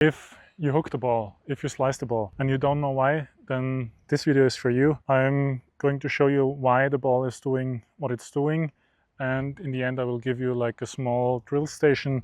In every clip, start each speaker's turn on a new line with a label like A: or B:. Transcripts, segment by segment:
A: If you hook the ball, if you slice the ball, and you don't know why, then this video is for you. I'm going to show you why the ball is doing what it's doing, and in the end I will give you like a small drill station.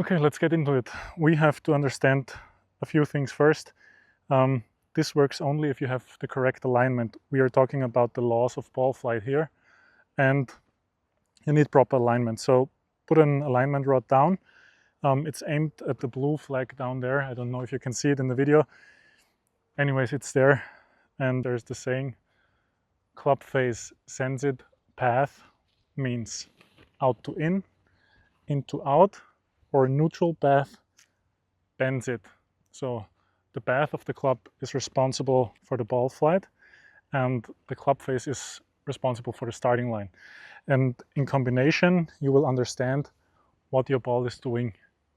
A: Okay, let's get into it. We have to understand a few things first. This works only if you have the correct alignment. We are talking about the laws of ball flight here, and you need proper alignment. So put an alignment rod down. It's aimed at the blue flag down there. I don't know if you can see it in the video. Anyways, it's there, and there's the saying, club face sends it, path means out to in to out, or neutral path bends it. So the path of the club is responsible for the ball flight, and the club face is responsible for the starting line. And in combination, you will understand what your ball is doing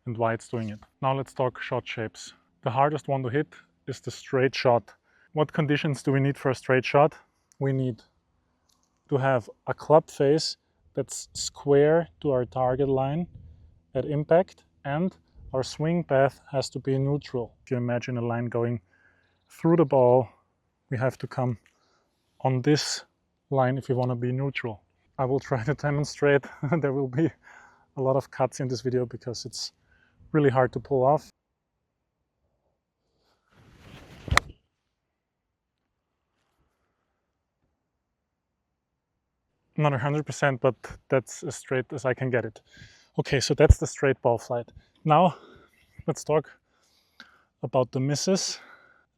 A: and why it's doing it. Now let's talk shot shapes. The hardest one to hit is the straight shot. What conditions do we need for a straight shot? We need to have a club face that's square to our target line at impact, and our swing path has to be neutral. If you imagine a line going through the ball, we have to come on this line if you want to be neutral. I will try to demonstrate. There will be a lot of cuts in this video because it's really hard to pull off. Not 100%, but that's as straight as I can get it. Okay, so that's the straight ball flight. Now let's talk about the misses.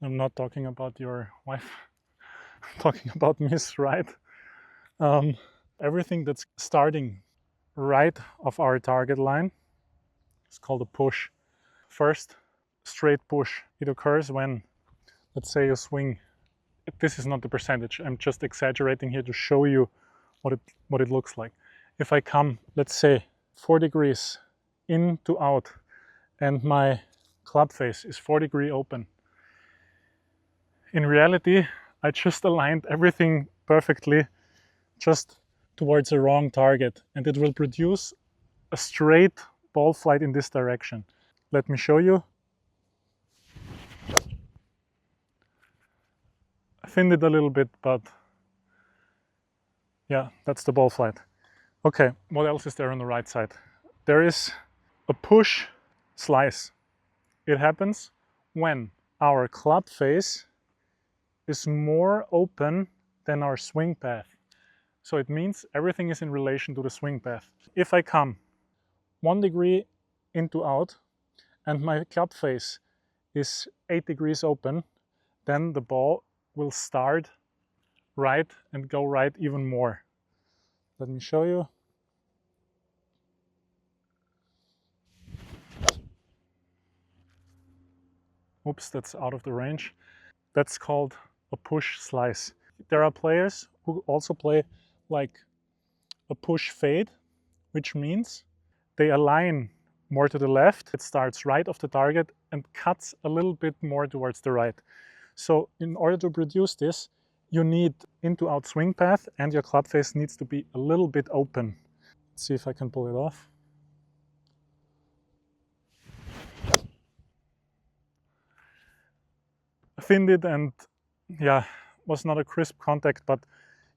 A: I'm not talking about your wife. I'm talking about miss right. Everything that's starting right of our target line is called a push. First, straight push. It occurs when, let's say, you swing. This is not the percentage. I'm just exaggerating here to show you what it looks like. If I come, let's say, 4 degrees in to out, and my club face is 4 degrees open. In reality, I just aligned everything perfectly just towards the wrong target, and it will produce a straight ball flight in this direction. Let me show you. I thinned it a little bit, but yeah, that's the ball flight. Okay, what else is there on the right side? There is a push slice. It happens when our club face is more open than our swing path. So it means everything is in relation to the swing path. If I come 1 degree into out and my club face is 8 degrees open, then the ball will start right and go right even more. Let me show you. Oops, that's out of the range. That's called a push slice. There are players who also play like a push fade, which means they align more to the left. It starts right of the target and cuts a little bit more towards the right. So in order to produce this, you need into out swing path, and your club face needs to be a little bit open. Let's see if I can pull it off. I thinned it, and yeah, was not a crisp contact, but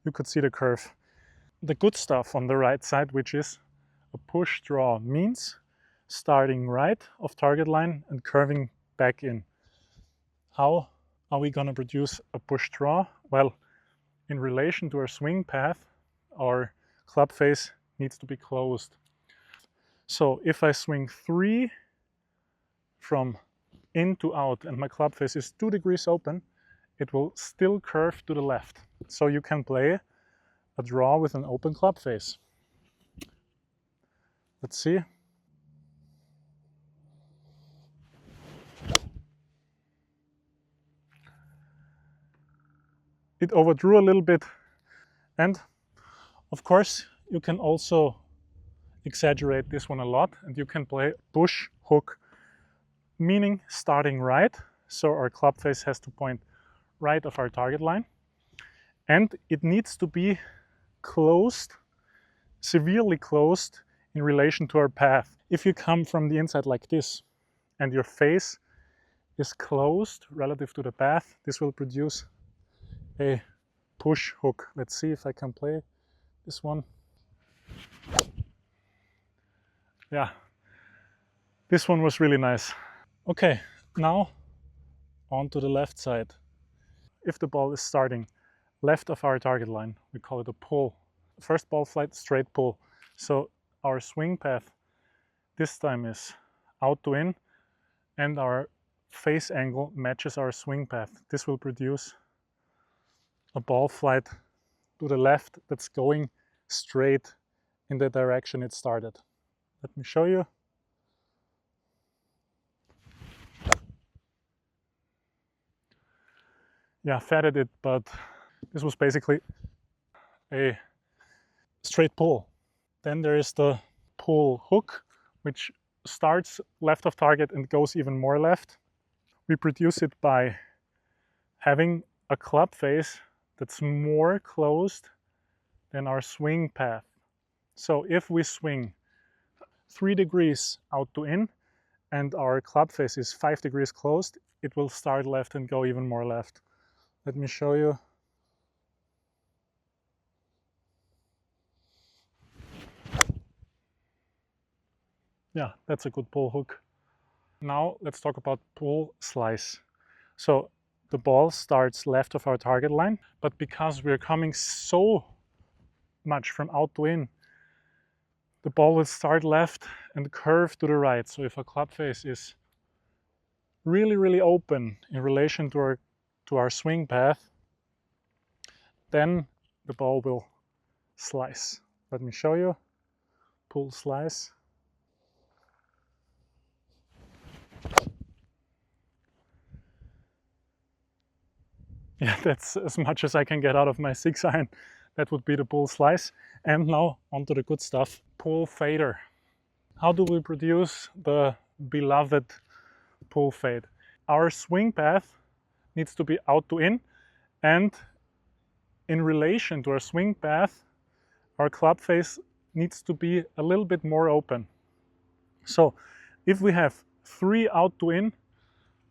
A: you could see the curve. The good stuff on the right side, which is a push draw, means starting right of target line and curving back in. How are we going to produce a push draw? Well, in relation to our swing path, our club face needs to be closed. So if I swing 3 from in to out and my club face is 2 degrees open, it will still curve to the left. So you can play a draw with an open club face. Let's see. It overdrew a little bit, and of course you can also exaggerate this one a lot, and you can play push hook, meaning starting right, so our club face has to point right of our target line, and it needs to be closed, severely closed in relation to our path. If you come from the inside like this and your face is closed relative to the path, this will produce a push hook. Let's see if I can play this one. Yeah, this one was really nice. Okay, now on to the left side. If the ball is starting left of our target line, we call it a pull. First ball flight, straight pull. So our swing path this time is out to in, and our face angle matches our swing path. This will produce a ball flight to the left that's going straight in the direction it started. Let me show you. Yeah, fatted it, but this was basically a straight pull. Then there is the pull hook, which starts left of target and goes even more left. We produce it by having a club face that's more closed than our swing path. So if we swing 3 degrees out to in and our club face is 5 degrees closed, it will start left and go even more left. Let me show you. Yeah, that's a good pull hook. Now let's talk about pull slice. So the ball starts left of our target line, but because we're coming so much from out to in, the ball will start left and curve to the right. So if a club face is really open in relation to our swing path, then the ball will slice. Let me show you. Pull slice. Yeah, that's as much as I can get out of my 6-iron. That would be the pull slice. And now onto the good stuff. Pull fader. How do we produce the beloved pull fade? Our swing path needs to be out to in, and in relation to our swing path, our club face needs to be a little bit more open. So if we have 3 out to in,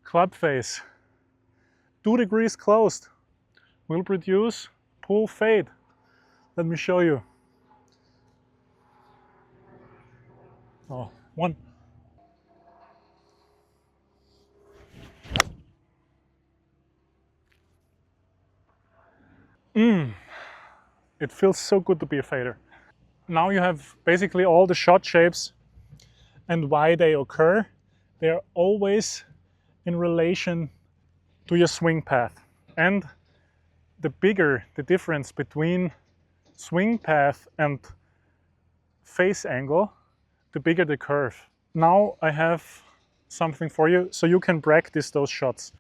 A: club face 2 degrees closed, will produce pull fade. Let me show you. Oh, 1. It feels so good to be a fader. Now you have basically all the shot shapes and why they occur. They are always in relation to your swing path. And the bigger the difference between swing path and face angle, the bigger the curve. Now I have something for you so you can practice those shots.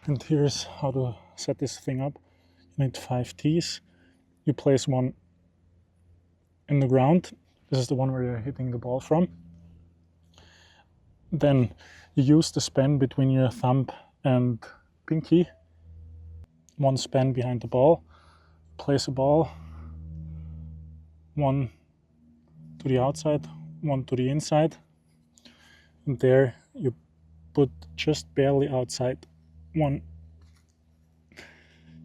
A: And here's how to set this thing up. You need 5 tees. You place one in the ground. This is the one where you're hitting the ball from. Then you use the span between your thumb and pinky. 1 span behind the ball. Place a ball. 1 to the outside, 1 to the inside. And there you put just barely outside 1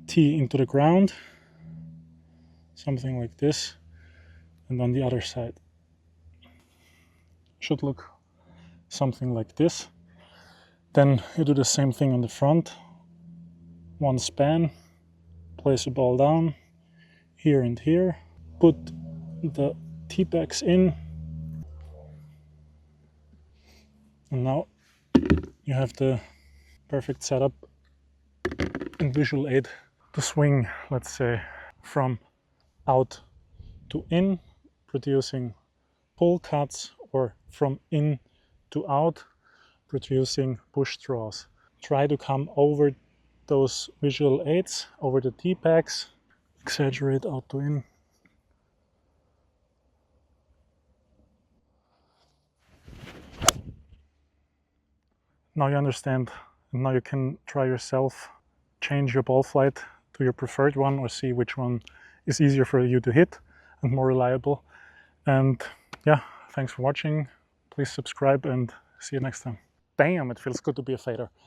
A: tee into the ground. Something like this. And on the other side should look something like this. Then you do the same thing on the front. 1 span, place a ball down here and here, put the tee backs in, and now you have the perfect setup and visual aid to swing, let's say, from out to in, producing pull cuts, or from in to out, producing push draws. Try to come over those visual aids, over the tee packs, exaggerate out to in. Now you understand, and now you can try yourself, change your ball flight to your preferred one, or see which one is easier for you to hit and more reliable. And yeah, thanks for watching. Please subscribe and see you next time. damn, it feels good to be a fader.